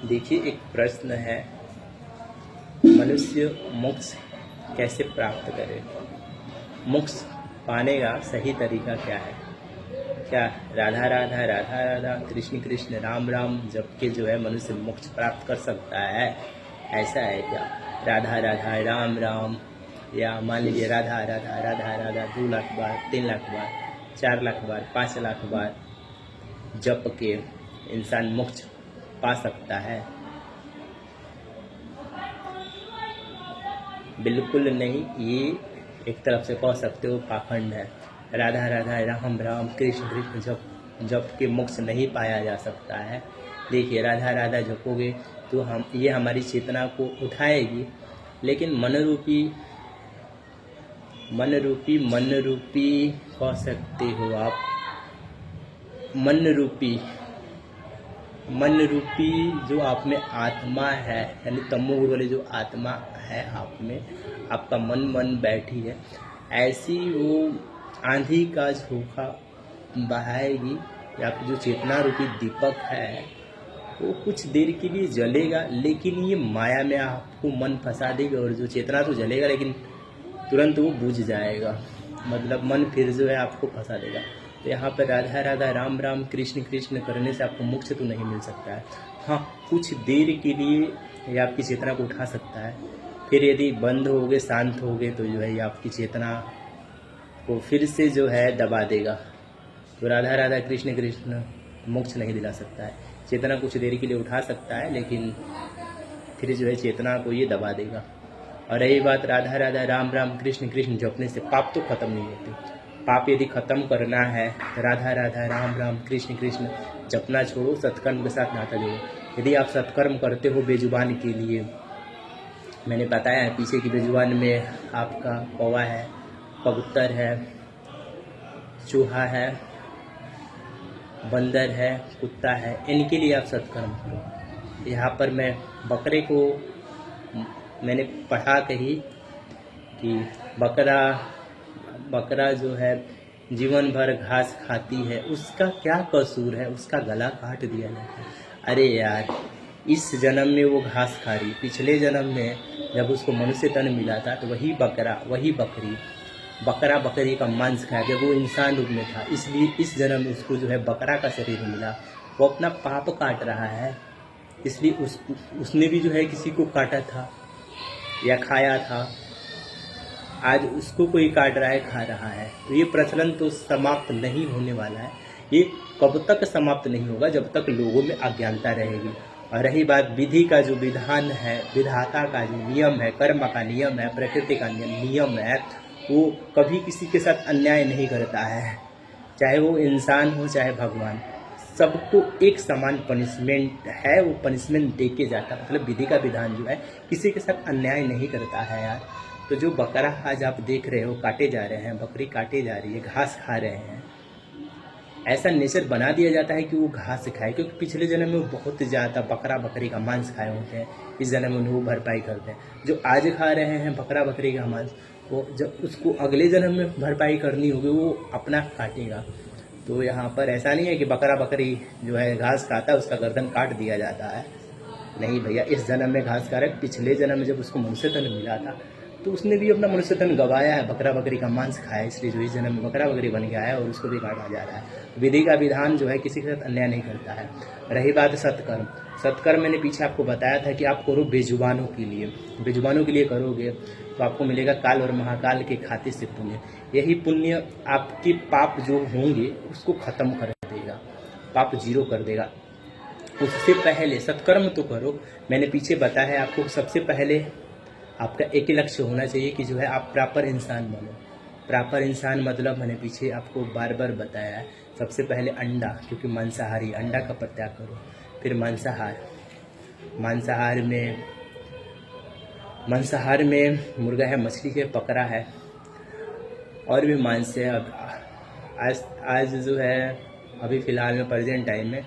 देखिए, एक प्रश्न है, मनुष्य मोक्ष कैसे प्राप्त करे? मोक्ष पाने का सही तरीका क्या है? क्या राधा राधा राधा राधा कृष्ण कृष्ण राम राम जप के जो है मनुष्य मोक्ष प्राप्त कर सकता है? ऐसा है क्या? राधा राधा राम राम, या मान लीजिए राधा राधा राधा राधा 2 लाख बार, 3 लाख बार, 4 लाख बार, 5 लाख बार जप के इंसान मोक्ष पा सकता है? बिल्कुल नहीं। ये एक तरफ से कह सकते हो पाखंड है। राधा राधा राम राम कृष्ण कृष्ण जप के मोक्ष नहीं पाया जा सकता है। देखिए, राधा राधा जपोगे तो ये हमारी चेतना को उठाएगी, लेकिन मन रूपी कह सकते हो आप, मन रूपी जो आप में आत्मा है, यानी तमोगुण वाली जो आत्मा है आप में, आपका मन बैठी है, ऐसी वो आंधी का झोंका बहाएगी। या फिर जो चेतना रूपी दीपक है वो कुछ देर के लिए जलेगा, लेकिन ये माया में आपको मन फंसा देगा, और जो चेतना तो जलेगा लेकिन तुरंत वो बुझ जाएगा। मतलब मन फिर जो है आपको फंसा देगा। तो यहाँ पर राधा राधा राम राम कृष्ण कृष्ण करने से आपको मोक्ष तो नहीं मिल सकता है। हाँ, कुछ देर के लिए ये आपकी चेतना को उठा सकता है, फिर यदि बंद हो गए, शांत हो गए, तो जो है ये आपकी चेतना को फिर से जो है दबा देगा। तो राधा राधा कृष्ण कृष्ण मोक्ष नहीं दिला सकता है। चेतना कुछ देर के लिए उठा सकता है, लेकिन फिर जो है चेतना को ये दबा देगा। और रही बात राधा राधा राम राम कृष्ण कृष्ण जपने से, पाप तो खत्म नहीं होते। पाप यदि खत्म करना है तो राधा राधा राम राम कृष्ण कृष्ण जपना छोड़ो, सत्कर्म के साथ नाता जोड़ो। यदि आप सत्कर्म करते हो बेजुबान के लिए, मैंने बताया है पीछे की बेजुबान में आपका कौवा है, कबूतर है, चूहा है, बंदर है, कुत्ता है, इनके लिए आप सत्कर्म करो। यहाँ पर मैं बकरे को मैंने पढ़ा कही कि बकरा जो है जीवन भर घास खाती है, उसका क्या कसूर है, उसका गला काट दिया जाता है। अरे यार, इस जन्म में वो घास खा रही, पिछले जन्म में जब उसको मनुष्य तन मिला था तो वही बकरा बकरी का मांस खाया जब वो इंसान रूप में था, इसलिए इस जन्म में उसको जो है बकरा का शरीर मिला। वो अपना पाप काट रहा है, इसलिए उसने भी जो है किसी को काटा था या खाया था, आज उसको कोई काट रहा है, खा रहा है। तो ये प्रचलन तो समाप्त नहीं होने वाला है। ये कब तक समाप्त नहीं होगा? जब तक लोगों में अज्ञानता रहेगी। और रही बात विधि का जो विधान है, विधाता का जो नियम है, कर्म का नियम है, प्रकृति का नियम है, वो कभी किसी के साथ अन्याय नहीं करता है। चाहे वो इंसान हो चाहे भगवान, सबको एक समान पनिशमेंट है, वो पनिशमेंट दे के जाता है। मतलब विधि का विधान जो है किसी के साथ अन्याय नहीं करता है यार। तो जो बकरा आज आप देख रहे हो काटे जा रहे हैं, बकरी काटे जा रही है, घास खा रहे हैं, ऐसा नेचर बना दिया जाता है कि वो घास खाए, क्योंकि पिछले जन्म में वो बहुत ज़्यादा बकरा बकरी का मांस खाए होते हैं, इस जन्म में वो भरपाई करते हैं। जो आज खा रहे हैं बकरा बकरी का मांस, वो जब उसको अगले जन्म में भरपाई करनी होगी वो अपना काटेगा। तो यहाँ पर ऐसा नहीं है कि बकरा बकरी जो है घास खाता है उसका गर्दन काट दिया जाता है। नहीं भैया, इस जन्म में घास खा रहा है, पिछले जन्म में जब उसको मनुष्य तन मिला था तो उसने भी अपना मनुष्य तन गवाया है, बकरा बकरी का मांस खाया, इसलिए जो इस जन्म में बकरा बकरी बन गया है और उसको भी काटा जा रहा है। विधि का विधान जो है किसी के साथ अन्याय नहीं करता है। रही बात सत्कर्म मैंने पीछे आपको बताया था कि आप करो बेजुबानों के लिए करोगे तो आपको मिलेगा काल और महाकाल के खाते से पुण्य। यही पुण्य आपके पाप जो होंगे उसको खत्म कर देगा, पाप जीरो कर देगा। उससे पहले सत्कर्म तो करो, मैंने पीछे बताया है आपको। सबसे पहले आपका एक ही लक्ष्य होना चाहिए कि जो है आप प्रॉपर इंसान बनो। प्रॉपर इंसान मतलब मैंने पीछे आपको बार बार बताया है। सबसे पहले अंडा, क्योंकि मांसाहारी, अंडा का परित्याग करो। फिर मांसाहार में मुर्गा है, मछली है, बकरा है, और भी मांस है। आज जो है अभी फ़िलहाल में प्रेजेंट टाइम में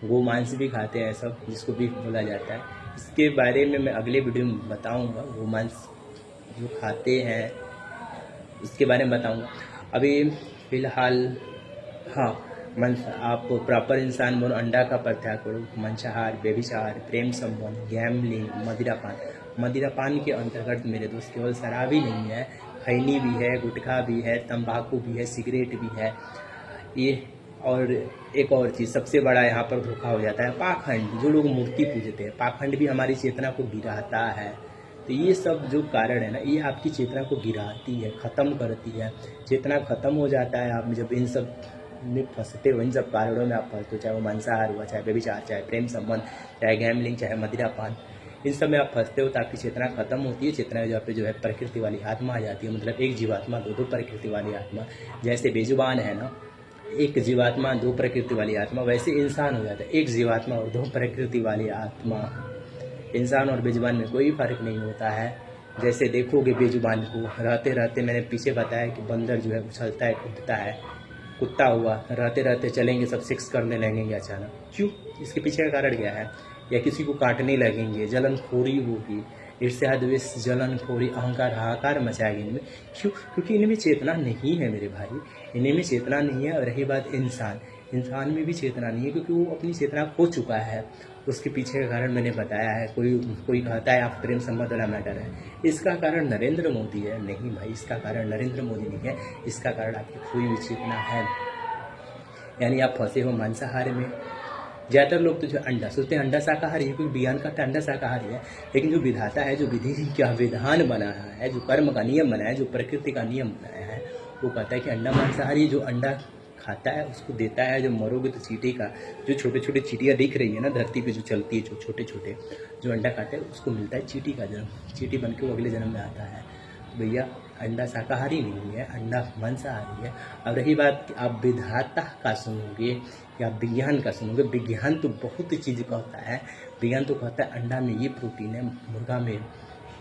गो मांस भी खाते हैं सब, जिसको बीफ बोला जाता है। इसके बारे में मैं अगले वीडियो में बताऊंगा, गो मांस जो खाते हैं उसके बारे में बताऊंगा। अभी फ़िलहाल हाँ, आप प्रॉपर इंसान बनो, अंडा का परित्याग करो, मंसाहार, व्यभिचार, प्रेम संबंध, गैम्बलिंग, मदिरापान। मदिरापान के अंतर्गत मेरे दोस्त केवल शराब ही नहीं है, खैनी भी है, गुटखा भी है, तंबाकू भी है, सिगरेट भी है, ये और एक और चीज़ सबसे बड़ा यहाँ पर धोखा हो जाता है, पाखंड। जो लोग मूर्ति पूजते हैं, पाखंड भी हमारी चेतना को गिराता है। तो ये सब जो कारण है ना, ये आपकी चेतना को गिराती है, ख़त्म करती है। चेतना ख़त्म हो जाता है आप जब इन सब में फंसते हो, इन सब कारणों में आप फंसते हो, चाहे वो मांसाहार हुआ, चाहे व्यभिचार, चाहे प्रेम संबंध, चाहे गैम्बलिंग, चाहे मदिरापान, इन सब में आप फंसते हो तो आपकी चेतना खत्म होती है। चेतना जहाँ पे जो है प्रकृति वाली आत्मा आ जाती है, मतलब एक जीवात्मा दो प्रकृति वाली आत्मा। जैसे बेजुबान है ना, एक जीवात्मा दो प्रकृति वाली आत्मा, वैसे इंसान हो जाता है एक जीवात्मा और दो प्रकृति वाली आत्मा। इंसान और बेजुबान में कोई फर्क नहीं होता है। जैसे देखोगे बेजुबान को रहते रहते, मैंने पीछे बताया कि बंदर जो है उछलता है, कूदता है, कुत्ता हुआ, रहते रहते चलेंगे सब सेक्स करने लगेंगे अचानक। क्यों? इसके पीछे का कारण क्या है? या किसी को काटने लगेंगे, जलनखोरी होगी, ईर्ष्या द्वेष जलनखोरी अहंकार हाहाकार मचाएगी इनमें। क्यों? क्योंकि इनमें चेतना नहीं है मेरे भाई, इनमें चेतना नहीं है। और रही बात इंसान में भी चेतना नहीं है, क्योंकि वो अपनी चेतना खो चुका है। उसके पीछे का कारण मैंने बताया है। कोई कहता है आप प्रेम संबंध वाला मैटर है, इसका कारण नरेंद्र मोदी है। नहीं भाई, इसका कारण नरेंद्र मोदी नहीं है, इसका कारण आपकी खोई हुई चेतना है। यानी आप फंसे हो मांसाहार में। ज़्यादातर लोग तो जो अंडा सोचते हैं अंडा शाकाहारी है, क्योंकि विज्ञान का अंडा शाकाहारी है। लेकिन जो विधाता है, जो विधि का विधान बनाया है, जो कर्म का नियम बनाया है, जो प्रकृति का नियम बनाया है, वो कहता है कि अंडा मांसाहारी। जो अंडा खाता है उसको देता है, जो मरोगे तो चींटी का, जो छोटे छोटे चींटियाँ दिख रही है ना धरती पे जो चलती है, जो छोटे छोटे जो अंडा खाते हैं, उसको मिलता है चींटी का जन्म। चींटी बन के वो अगले जन्म में आता है। तो भैया अंडा शाकाहारी नहीं है, अंडा मांसाहारी है। अब रही बात कि आप विधाता का सुनोगे या विज्ञान का सुनोगे, विज्ञान तो बहुत चीज़ कहता है। विज्ञान तो कहता है अंडा में ये प्रोटीन है, मुर्गा में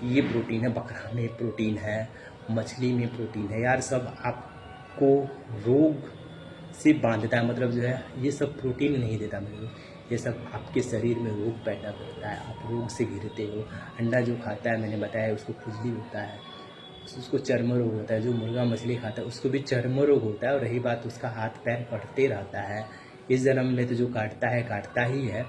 ये प्रोटीन है, बकरा में प्रोटीन है, मछली में प्रोटीन है। यार सब आपको रोग से बांधता है, मतलब जो है ये सब प्रोटीन नहीं देता मेरे को, ये सब आपके शरीर में रोग पैदा करता है, आप रोग से घिरते हो। अंडा जो खाता है मैंने बताया उसको खुजली होता है, उसको चर्म रोग होता है। जो मुर्गा मछली खाता है उसको भी चर्म रोग होता है। और रही बात उसका हाथ पैर कटते रहता है, इस जन्म में तो जो काटता ही है।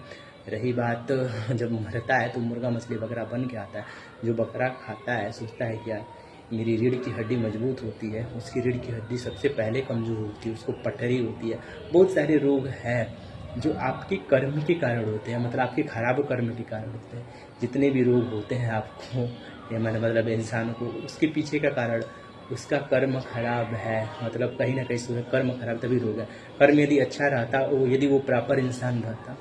रही बात जब मरता है तो मुर्गा मछली बकरा बन के आता है। जो बकरा खाता है सोचता है क्या मेरी रीढ़ की हड्डी मजबूत होती है, उसकी रीढ़ की हड्डी सबसे पहले कमज़ोर होती है, उसको पटरी होती है। बहुत सारे रोग हैं जो आपके कर्म के कारण होते हैं, मतलब आपके खराब कर्म के कारण होते हैं। जितने भी रोग होते हैं आपको, ये मतलब इंसान को, उसके पीछे का कारण उसका कर्म खराब है। मतलब कहीं ना कहीं उसका कर्म खराब तभी रोग है। कर्म यदि अच्छा रहता, यदि वो प्रॉपर इंसान रहता,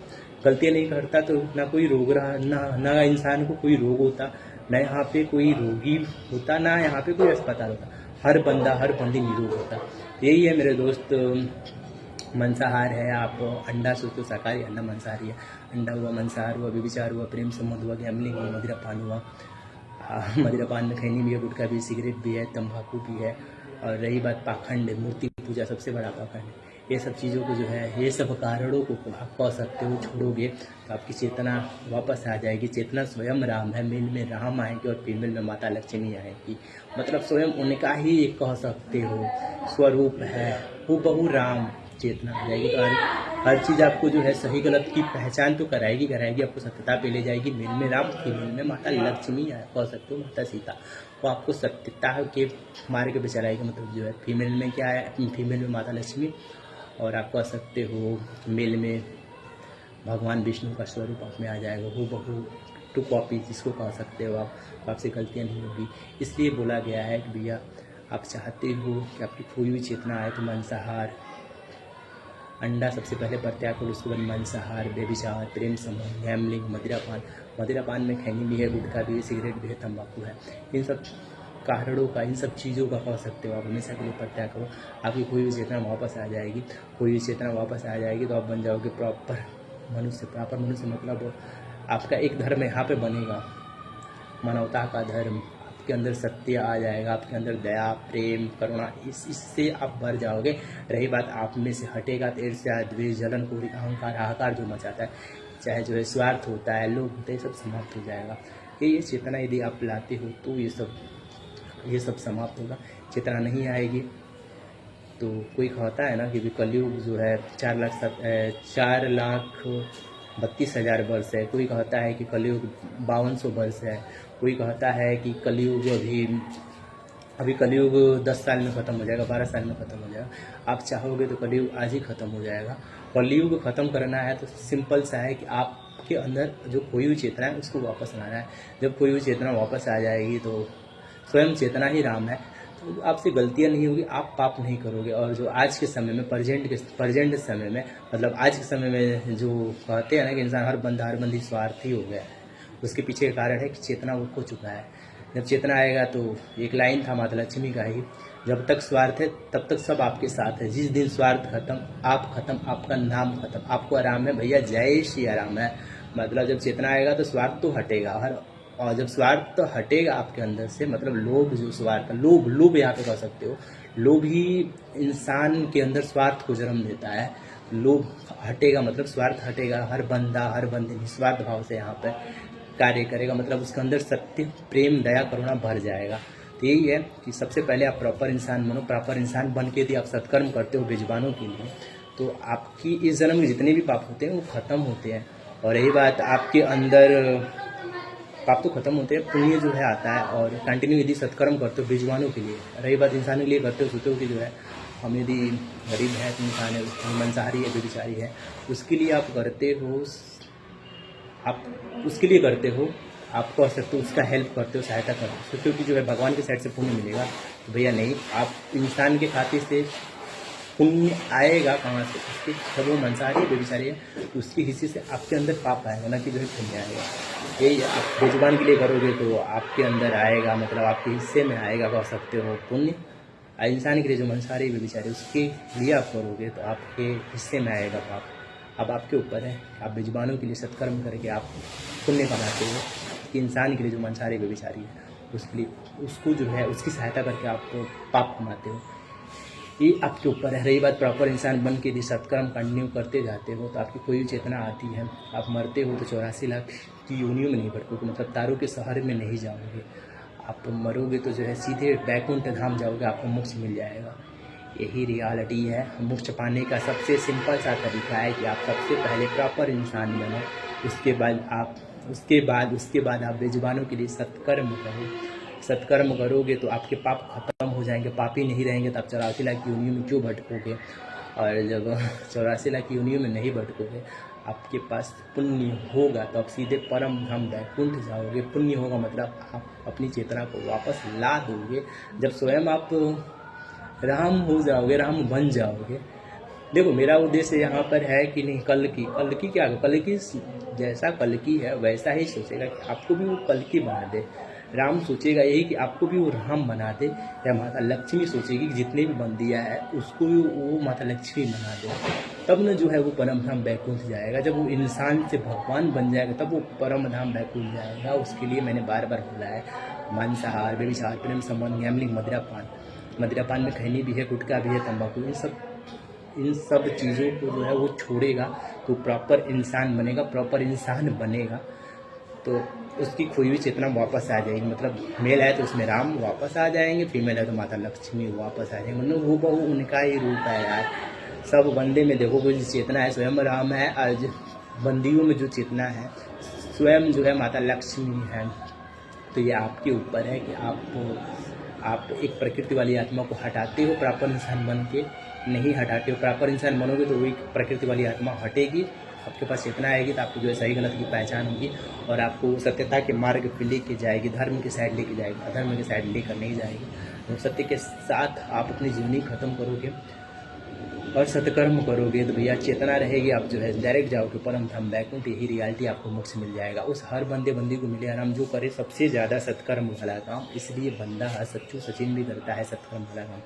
गलतियाँ नहीं करता, तो ना कोई रोग रहा, ना इंसान को कोई रोग होता, ना यहाँ पे कोई रोगी होता, ना यहाँ पे कोई अस्पताल होता। हर बंदी निरोग होता। यही है मेरे दोस्त, मांसाहार है। आप अंडा सोचो शाकाहारी, अंडा मांसाहारी है। अंडा हुआ, मांसाहार हुआ, व्यभिचार हुआ, प्रेम संबंध हुआ, गैम्बलिंग हुआ, मदिरापान हुआ। मदिरापान में खैनी भी है, गुटखा भी, सिगरेट भी है, तंबाकू भी है। और रही बात पाखंड, मूर्ति पूजा सबसे बड़ा पाखंड। ये सब चीज़ों को जो है, ये सब कारणों को आप कह सकते हो छोड़ोगे तो आपकी चेतना वापस आ जाएगी। चेतना स्वयं राम है, मेल में राम आएंगे और फीमेल में माता लक्ष्मी आएगी। मतलब स्वयं उनका ही एक कह सकते हो स्वरूप है, वो बहु राम चेतना आ जाएगी। तो हर चीज़ आपको जो है सही गलत की पहचान तो कराएगी, आपको सत्यता पे ले जाएगी। मेल में राम, फीमेल में माता लक्ष्मी कह सकते हो, माता सीता, वो आपको सत्यता के मार्ग पे चलाएगी। मतलब जो है फीमेल में क्या है, फीमेल में माता लक्ष्मी, और आप कह सकते हो मेल में भगवान विष्णु का स्वरूप आप में आ जाएगा। वो बहु टू कॉपी जिसको कह सकते हो आप, तो आपसे गलतियाँ नहीं होगी। इसलिए बोला गया है कि भैया आप चाहते हो कि आपकी खोई हुई चेतना आए तो मांसाहार, अंडा सबसे पहले परित्याग करो, उसके बाद मांसाहार, व्यभिचार, प्रेम संबंध, गैम्बलिंग, मदिरापान में खैनी भी है, गुटखा भी है, सिगरेट भी है, तंबाकू है। इन सब कारणों का, इन सब चीज़ों का कह सकते हो आप हमेशा के लिए परित्याग करो। आपकी खोई हुई चेतना वापस आ जाएगी। खोई हुई चेतना वापस आ जाएगी तो आप बन जाओगे प्रॉपर मनुष्य। मतलब आपका एक धर्म यहाँ पे बनेगा, मानवता का धर्म। आपके अंदर सत्य आ जाएगा, आपके अंदर दया, प्रेम, करुणा, इससे आप भर जाओगे। रही बात आप में से हटेगा तो ईर्ष्या, द्वेष, जलन, कोरी, अहंकार, हाहाकार जो मचाता है, चाहे जो है स्वार्थ होता है, लोभ होता है, सब समाप्त हो जाएगा। ये चेतना यदि आप लाते हो तो ये सब समाप्त होगा। चेतना नहीं आएगी तो कोई कहता है ना कि भी कलयुग जो है 4,32,000 वर्ष है, कोई कहता है कि कलयुग 5200 वर्ष है, कोई कहता है कि कलयुग अभी कलयुग 10 साल में ख़त्म हो जाएगा, 12 साल में ख़त्म हो जाएगा। आप चाहोगे तो कलयुग आज ही ख़त्म हो जाएगा। कलयुग ख़त्म करना है तो सिंपल सा है कि आपके अंदर जो खोई हुई चेतना है उसको वापस लाना है। जब खोई हुई चेतना वापस आ जाएगी तो स्वयं चेतना ही राम है, तो आपसे गलतियां नहीं होगी, आप पाप नहीं करोगे। और जो आज के समय में प्रेजेंट समय में मतलब आज के समय में जो कहते हैं ना कि इंसान हर बंदी स्वार्थी हो गया है, उसके पीछे का कारण है कि चेतना वो खो चुका है। जब चेतना आएगा तो एक लाइन था माता लक्ष्मी का ही, जब तक स्वार्थ है तब तक सब आपके साथ है, जिस दिन स्वार्थ खत्म आप खत्म, आपका नाम खत्म, आपको आराम है भैया, जय श्री आराम है। मतलब जब चेतना आएगा तो स्वार्थ तो हटेगा और जब स्वार्थ तो हटेगा आपके अंदर से, मतलब लोभ जो स्वार्थ लोभ यहाँ पे कह सकते हो, लोभ ही इंसान के अंदर स्वार्थ को जन्म देता है। लोभ हटेगा मतलब स्वार्थ हटेगा, हर बंदा हर बंदी निस्वार्थ भाव से यहाँ पर कार्य करेगा, मतलब उसके अंदर सत्य प्रेम दया करुणा भर जाएगा। तो यही है कि सबसे पहले आप प्रॉपर इंसान बनो। प्रॉपर इंसान बन के यदि आप सत्कर्म करते हो बेजुबानों के लिए, तो आपकी इस जन्म में जितने भी पाप होते हैं वो ख़त्म होते हैं। और रही बात आपके अंदर पाप तो खत्म होते हैं, पुण्य जो है आता है। और कंटिन्यू यदि सत्कर्म करते हो बेजुबानों के लिए, रही बात इंसानों के लिए करते हो, सोचो कि जो है हम यदि गरीब है तो इंसान है, मंसाहारी है बेचारी है, उसके लिए आप करते हो, आप उसके लिए करते हो, आप कह सकते हो उसका हेल्प करते हो, सहायता करते हो, सोचो कि जो है भगवान के साइड से पुण्य मिलेगा। तो भैया नहीं, आप इंसान के खाते से पुण्य आएगा कहाँ से, उसके जब वो मंसाहारी है बेचारी है तो उसके हिस्से से आपके अंदर पाप आएगा, ना कि जो है पुण्य आएगा। यही आप बेजुबान के लिए करोगे तो आपके अंदर आएगा, मतलब आपके हिस्से में आएगा कह सकते हो पुण्य। इंसान के लिए जो मंसाहारी बेचारे उसके लिए आप करोगे तो आपके हिस्से में आएगा पाप। अब आपके ऊपर है, आप बेजुबानों के लिए सत्कर्म करके आप पुण्य कमाते हो कि इंसान के लिए जो मंसाहारी बेचारी है उसके लिए, उसको जो है उसकी सहायता करके आप पाप कमाते हो, ये आपके ऊपर है। रही बात प्रॉपर इंसान बन के यदि सत्कर्म कंटिन्यू करते जाते हो तो आपकी कोई चेतना आती है, आप मरते हो तो 84 लाख की योनियों में नहीं भटकोगे, मतलब तारों के शहर में नहीं जाओगे, आप मरोगे तो जो है सीधे बैकुंठ धाम जाओगे, आपको मोक्ष मिल जाएगा। यही रियलिटी है। मोक्ष पाने का सबसे सिंपल सा तरीका है कि आप सबसे पहले प्रॉपर इंसान बनो, उसके बाद आप बेजुबानों के लिए सत्कर्म करो। सत्कर्म करोगे तो आपके पाप खत्म हो जाएंगे, पापी नहीं रहेंगे तो आप 84 लाख की योनियों में क्यों भटकोगे। और जब 84 लाख की योनियों में नहीं भटकोगे, आपके पास पुण्य होगा तो आप सीधे परम धाम वैकुंठ जाओगे। पुण्य होगा मतलब आप अपनी चेतना को वापस ला दोगे, जब स्वयं आप राम हो जाओगे, राम बन जाओगे। देखो मेरा उद्देश्य यहाँ पर है कि नहीं कल की क्या, कल की जैसा कल की है वैसा ही सोचेगा कि आपको भी वो कल की बना दे। राम सोचेगा यही कि आपको भी वो राम बना दे, या माता लक्ष्मी सोचेगी कि जितने भी बंदियाँ हैं उसको भी वो माता लक्ष्मी बना दे। तब न जो है वो परम धाम बैकुंठ जाएगा। जब वो इंसान से भगवान बन जाएगा तब वो परम धाम बैकुंठ जाएगा। उसके लिए मैंने बार बार बोला है, मांसाहार व्यभिचार प्रेम संबंध गैम्बलिंग मदिरापान में खैनी भी है, गुटखा भी है, तंबाकू, इन सब चीज़ों को जो है वो छोड़ेगा तो प्रॉपर इंसान बनेगा। प्रॉपर इंसान बनेगा तो उसकी खोई हुई चेतना वापस आ जाएगी, मतलब मेल है तो उसमें राम वापस आ जाएंगे, फीमेल है तो माता लक्ष्मी वापस आ जाएंगे, मतलब वो बहु उनका ही रूप है यार। सब बंदे में देखो वो जो चेतना है स्वयं राम है, और बंदियों में जो चेतना है स्वयं जो है माता लक्ष्मी है। तो ये आपके ऊपर है कि आप एक प्रकृति वाली आत्मा को हटाते हो, प्रॉपर इंसान बन के नहीं हटाते हो। प्रॉपर इंसान बनोगे तो वही प्रकृति वाली आत्मा हटेगी, आपके पास चेतना आएगी तो आपको जो है सही गलत की पहचान होगी और आपको सत्यता के मार्ग पे लेके जाएगी, धर्म की साइड लेके जाएगी, अधर्म की साइड लेकर नहीं जाएगी। तो सत्य के साथ आप अपनी जीवनी खत्म करोगे और सत्कर्म करोगे तो भैया चेतना रहेगी, आप जो है डायरेक्ट जाओगे परम धाम बैकुंठ। यही रियलिटी आपको मोक्ष मिल जाएगा। उस हर बंदी को मिले आराम जो करे सबसे ज़्यादा सत्कर्म वाला काम, इसलिए बंदा सच्चू सचिन भी करता है सत्कर्म वाला काम।